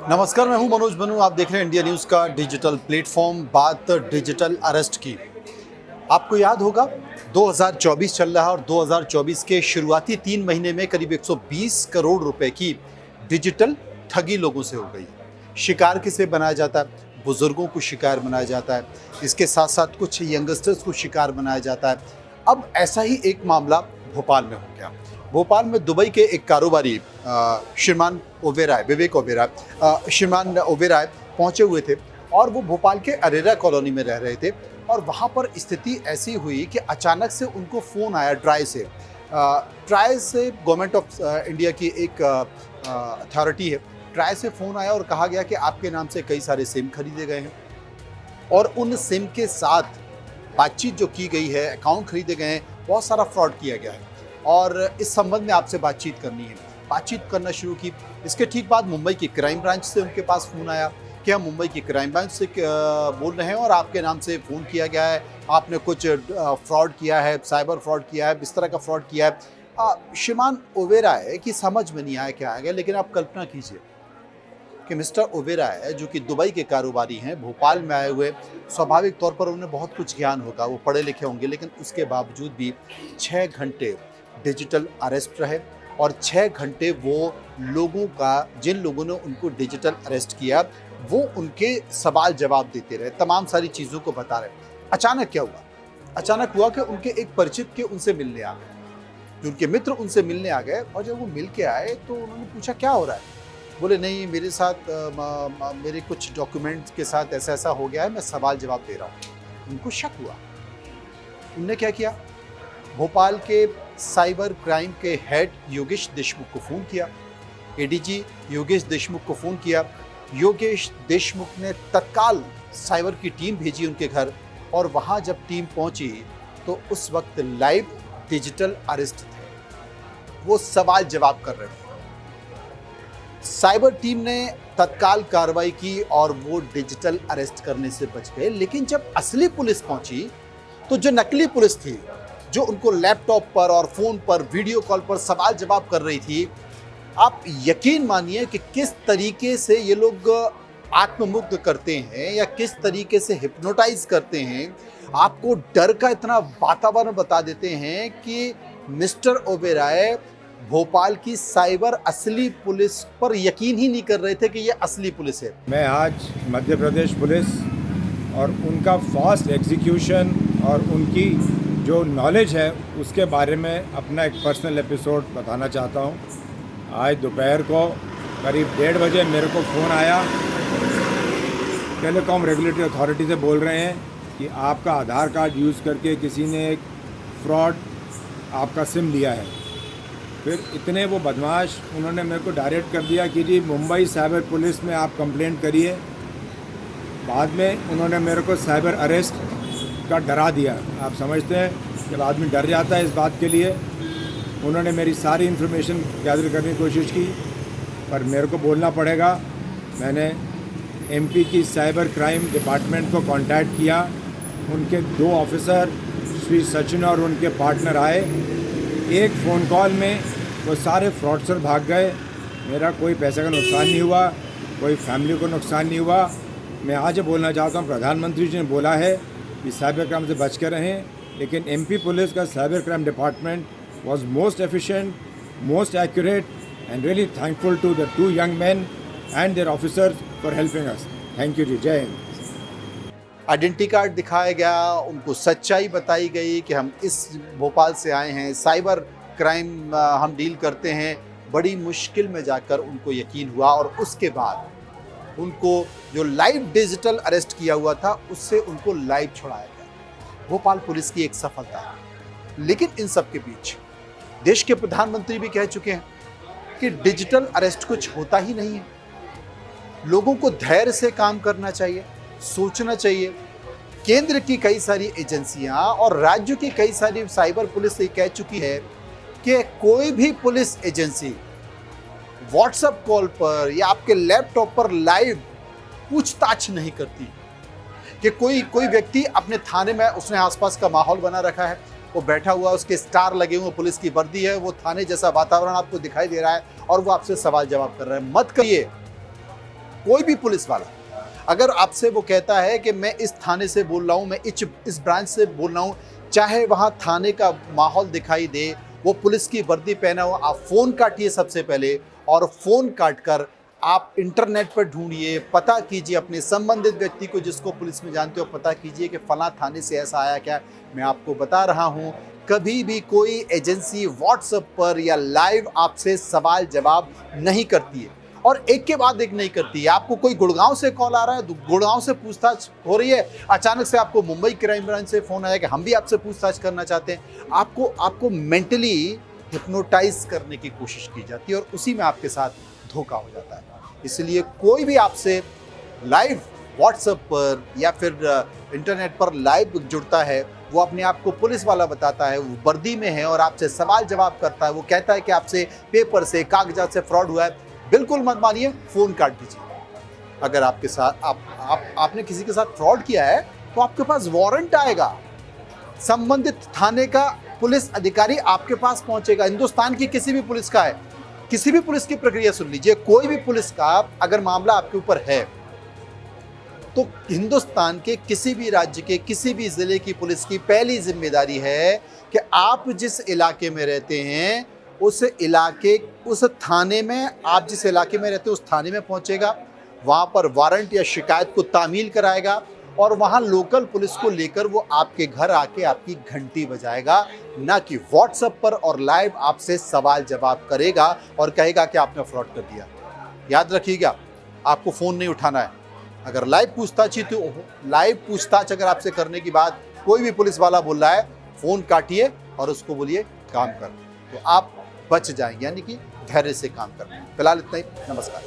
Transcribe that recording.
नमस्कार, मैं हूं मनोज बनू। आप देख रहे हैं इंडिया न्यूज़ का डिजिटल प्लेटफॉर्म। बात डिजिटल अरेस्ट की। आपको याद होगा 2024 चल रहा है और 2024 के शुरुआती 3 महीने में करीब 120 करोड़ रुपए की डिजिटल ठगी लोगों से हो गई। शिकार किसे बनाया जाता है? बुजुर्गों को शिकार बनाया जाता है। इसके साथ साथ कुछ यंगस्टर्स को शिकार बनाया जाता है। अब ऐसा ही एक मामला भोपाल में हो गया। भोपाल में दुबई के एक कारोबारी श्रीमान ओबेरॉय, विवेक ओबेरॉय, श्रीमान ओबेरॉय पहुंचे हुए थे और वो भोपाल के अरेरा कॉलोनी में रह रहे थे। और वहाँ पर स्थिति ऐसी हुई कि अचानक से उनको फ़ोन आया ट्राई से। ट्राई से गवर्नमेंट ऑफ इंडिया की एक अथॉरिटी है। ट्राई से फ़ोन आया और कहा गया कि आपके नाम से कई सारे सिम खरीदे गए हैं और उन सिम के साथ बातचीत जो की गई है, अकाउंट खरीदे गए हैं, बहुत सारा फ्रॉड किया गया है और इस संबंध में आपसे बातचीत करनी है। बातचीत करना शुरू की। इसके ठीक बाद मुंबई की क्राइम ब्रांच से उनके पास फ़ोन आया कि हम मुंबई की क्राइम ब्रांच से बोल रहे हैं और आपके नाम से फ़ोन किया गया है, आपने कुछ फ्रॉड किया है, साइबर फ्रॉड किया है, इस तरह का फ्रॉड किया है। श्रीमान ओबेरॉय की समझ में नहीं आया क्या आ गया, लेकिन आप कल्पना कीजिए कि मिस्टर ओबेरॉय जो कि दुबई के कारोबारी हैं, भोपाल में आए हुए, स्वाभाविक तौर पर उन्हें बहुत कुछ ज्ञान होगा, वो पढ़े लिखे होंगे, लेकिन उसके बावजूद भी 6 घंटे डिजिटल अरेस्ट रहे और 6 घंटे वो लोगों का, जिन लोगों ने उनको डिजिटल अरेस्ट किया, वो उनके सवाल जवाब देते रहे, तमाम सारी चीज़ों को बता रहे। अचानक क्या हुआ? अचानक हुआ कि उनके एक परिचित के उनसे मिलने आ गए, जो उनके मित्र उनसे मिलने आ गए और जब वो मिल के आए तो उन्होंने पूछा क्या हो रहा है? बोले नहीं, मेरे साथ मेरे कुछ डॉक्यूमेंट्स के साथ ऐसा ऐसा हो गया है, मैं सवाल जवाब दे रहा हूँ। उनको शक हुआ। उनने क्या किया? भोपाल के साइबर क्राइम के हेड योगेश देशमुख को फ़ोन किया। एडीजी योगेश देशमुख को फ़ोन किया। योगेश देशमुख ने तत्काल साइबर की टीम भेजी उनके घर और वहाँ जब टीम पहुँची तो उस वक्त लाइव डिजिटल अरेस्ट थे। वो सवाल जवाब कर रहे थे। साइबर टीम ने तत्काल कार्रवाई की और वो डिजिटल अरेस्ट करने से बच गए। लेकिन जब असली पुलिस पहुंची तो जो नकली पुलिस थी, जो उनको लैपटॉप पर और फ़ोन पर वीडियो कॉल पर सवाल जवाब कर रही थी, आप यकीन मानिए कि किस तरीके से ये लोग आत्ममुग्ध करते हैं या किस तरीके से हिप्नोटाइज करते हैं। आपको डर का इतना वातावरण बता देते हैं कि मिस्टर ओबेरॉय भोपाल की साइबर असली पुलिस पर यकीन ही नहीं कर रहे थे कि ये असली पुलिस है। मैं आज मध्य प्रदेश पुलिस और उनका फास्ट एग्जीक्यूशन और उनकी जो नॉलेज है उसके बारे में अपना एक पर्सनल एपिसोड बताना चाहता हूँ। आज दोपहर को करीब 1:30 बजे मेरे को फ़ोन आया, टेलीकॉम रेगुलेटरी अथॉरिटी से बोल रहे हैं कि आपका आधार कार्ड यूज़ करके किसी ने एक फ्रॉड आपका सिम लिया है। फिर इतने वो बदमाश, उन्होंने मेरे को डायरेक्ट कर दिया कि जी मुंबई साइबर पुलिस में आप कंप्लेंट करिए। बाद में उन्होंने मेरे को साइबर अरेस्ट का डरा दिया। आप समझते हैं जब आदमी डर जाता है इस बात के लिए। उन्होंने मेरी सारी इन्फॉर्मेशन गैदर करने की कोशिश की, पर मेरे को बोलना पड़ेगा, मैंने एमपी की साइबर क्राइम डिपार्टमेंट को कांटेक्ट किया। उनके 2 ऑफिसर श्री सचिन और उनके पार्टनर आए। एक फ़ोन कॉल में वो सारे फ्रॉडस्टर भाग गए। मेरा कोई पैसे का नुकसान नहीं हुआ, कोई फैमिली को नुकसान नहीं हुआ। मैं आज बोलना चाहता हूँ, प्रधानमंत्री जी ने बोला है कि साइबर क्राइम से बच के रहें, लेकिन एमपी पुलिस का cyber crime department was most efficient, most accurate, and really thankful to the 2 young men and their officers for helping us. Thank you जी, जय हिंद। आइडेंटिटी कार्ड दिखाया गया, उनको सच्चाई बताई गई कि हम इस भोपाल से आए हैं, साइबर क्राइम हम डील करते हैं। बड़ी मुश्किल में जाकर उनको यकीन हुआ और उसके बाद उनको जो लाइव डिजिटल अरेस्ट किया हुआ था उससे उनको लाइव छुड़ाया गया। भोपाल पुलिस की एक सफलता। लेकिन इन सब के बीच देश के प्रधानमंत्री भी कह चुके हैं कि डिजिटल अरेस्ट कुछ होता ही नहीं है। लोगों को धैर्य से काम करना चाहिए, सोचना चाहिए। केंद्र की कई सारी एजेंसियां और राज्यों की कई सारी साइबर पुलिस ये कह चुकी है कि कोई भी पुलिस एजेंसी व्हाट्सएप कॉल पर या आपके लैपटॉप पर लाइव पूछताछ नहीं करती। कि कोई व्यक्ति अपने थाने में, उसने आसपास का माहौल बना रखा है, वो बैठा हुआ, उसके स्टार लगे हुए, पुलिस की वर्दी है, वो थाने जैसा वातावरण आपको दिखाई दे रहा है और वो आपसे सवाल जवाब कर रहा है। मत करिए। कोई भी पुलिस वाला अगर आपसे वो कहता है कि मैं इस थाने से बोल रहा हूँ, मैं इस ब्रांच से बोल रहा हूँ, चाहे वहाँ थाने का माहौल दिखाई दे, वो पुलिस की वर्दी पहना हो, आप फ़ोन काटिए सबसे पहले, और फ़ोन काट कर आप इंटरनेट पर ढूंढिए, पता कीजिए अपने संबंधित व्यक्ति को जिसको पुलिस में जानते हो, पता कीजिए कि फ़लाँ थाने से ऐसा आया क्या। मैं आपको बता रहा हूँ, कभी भी कोई एजेंसी व्हाट्सएप पर या लाइव आपसे सवाल जवाब नहीं करती है, और एक के बाद एक नहीं करती है। आपको कोई गुड़गांव से कॉल आ रहा है, गुड़गांव से पूछताछ हो रही है, अचानक से आपको मुंबई क्राइम ब्रांच से फ़ोन आया कि हम भी आपसे पूछताछ करना चाहते हैं। आपको मेंटली हिप्नोटाइज करने की कोशिश की जाती है और उसी में आपके साथ धोखा हो जाता है। इसलिए कोई भी आपसे लाइव व्हाट्सएप पर या फिर इंटरनेट पर लाइव जुड़ता है, वो अपने आप को पुलिस वाला बताता है, वो वर्दी में है और आपसे सवाल जवाब करता है, वो कहता है कि आपसे पेपर से कागजात से फ्रॉड हुआ है, बिल्कुल मत मानिए, फ़ोन काट दीजिए। अगर आपके साथ आपने किसी के साथ फ्रॉड किया है तो आपके पास वारंट आएगा, संबंधित थाने का पुलिस अधिकारी आपके पास पहुंचेगा। हिंदुस्तान की किसी भी पुलिस का है, किसी भी पुलिस की प्रक्रिया सुन लीजिए, कोई भी पुलिस का अगर मामला आपके ऊपर है तो हिंदुस्तान के किसी भी राज्य के किसी भी ज़िले की पुलिस की पहली जिम्मेदारी है कि आप जिस इलाके में रहते हैं उस इलाके, उस थाने में, आप जिस इलाके में रहते हैं उस थाने में पहुंचेगा, वहाँ पर वारंट या शिकायत को तामील कराएगा और वहाँ लोकल पुलिस को लेकर वो आपके घर आके आपकी घंटी बजाएगा, ना कि व्हाट्सएप पर और लाइव आपसे सवाल जवाब करेगा और कहेगा कि आपने फ्रॉड कर दिया। याद रखिएगा, आपको फ़ोन नहीं उठाना है। अगर लाइव पूछताछ अगर आपसे करने की बात कोई भी पुलिस वाला बोल रहा है, फ़ोन काटिए और उसको बोलिए काम कर, तो आप बच जाएंगे, यानी कि धैर्य से काम करना। फिलहाल इतना ही, नमस्कार।